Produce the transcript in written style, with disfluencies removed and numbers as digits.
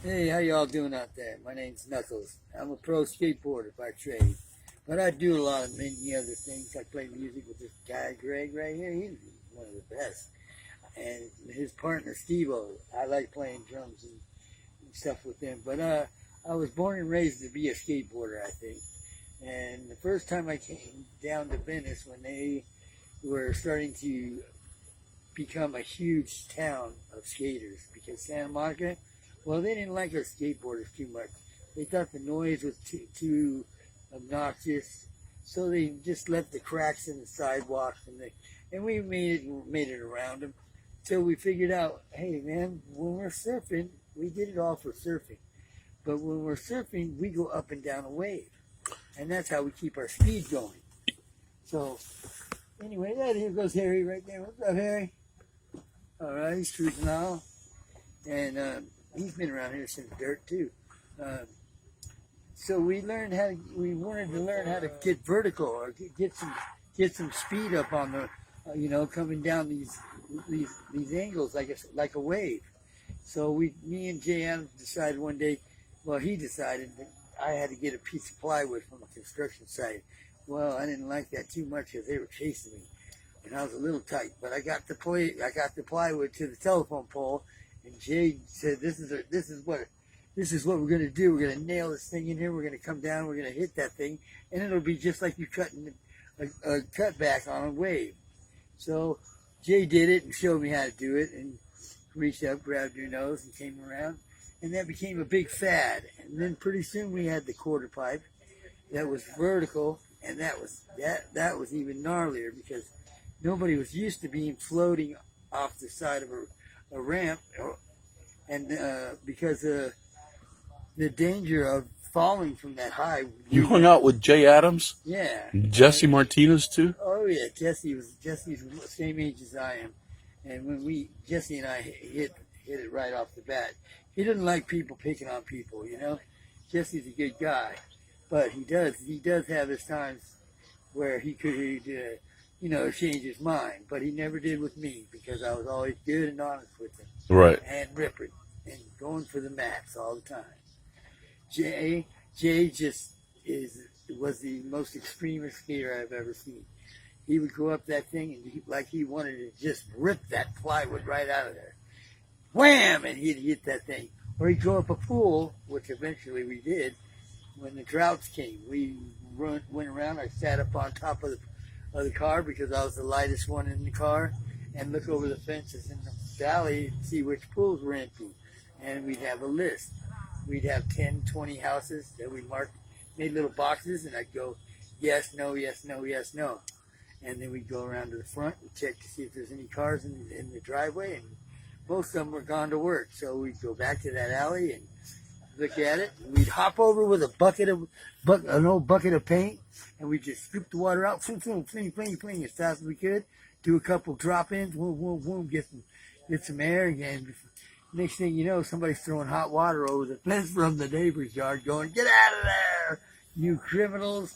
Hey, how y'all doing out there? My name's Knuckles. I'm a pro skateboarder by trade, but I do a lot of many other things. I play music with this guy Greg right here. He's one of the best, and his partner Steve-O. I like playing drums and stuff with them. But I was born and raised to be a skateboarder, I think. And the first time I came down to Venice, when they were starting to become a huge town of skaters, because Santa Monica, well, they didn't like us skateboarders too much. They thought the noise was too obnoxious, so they just left the cracks in the sidewalks, and we made it around them. So we figured out, hey man, when we're surfing, we did it all for surfing, but when we're surfing, we go up and down a wave, and that's how we keep our speed going. So anyway, here goes Harry right there. What's up, Harry? All right, he's cruising out, and he's been around here since dirt too. So we wanted to learn how to get vertical or get some speed up on the, coming down these angles like a wave. So me and Jay Adams decided one day, well, he decided that I had to get a piece of plywood from a construction site. Well, I didn't like that too much because they were chasing me, and I was a little tight. But I got the plywood to the telephone pole, and Jay said, "This is what we're gonna do. We're gonna nail this thing in here. We're gonna come down. We're gonna hit that thing, and it'll be just like you cutting a cutback on a wave." So Jay did it and showed me how to do it, and reached up, grabbed your nose, and came around, and that became a big fad. And then pretty soon we had the quarter pipe that was vertical, and that was even gnarlier because nobody was used to being floating off the side of a ramp, and because the danger of falling from that high. You hung out with Jay Adams? Yeah. Jesse Martinez too? Oh yeah, Jesse's the same age as I am, and when Jesse and I hit it right off the bat. He doesn't like people picking on people, you know. Jesse's a good guy, but he does have his times where he could change his mind, but he never did with me because I was always good and honest with him. Right. And ripping and going for the max all the time. Jay just was the most extremist skater I've ever seen. He would go up that thing and he wanted to just rip that plywood right out of there. Wham! And he'd hit that thing. Or he'd go up a pool, which eventually we did. When the droughts came, we went around. I sat up on top of the car because I was the lightest one in the car, and look over the fences in the valley and see which pools were empty. And we'd have a list. We'd have 10, 20 houses that we marked, made little boxes, and I'd go, yes, no, yes, no, yes, no. And then we'd go around to the front and check to see if there's any cars in the driveway, and most of them were gone to work. So we'd go back to that alley and look at it. And we'd hop over with an old bucket of paint, and we'd just scoop the water out, fling, as fast as we could. Do a couple drop-ins, get some air, and next thing you know, somebody's throwing hot water over the fence from the neighbor's yard, going, "Get out of there, you criminals!"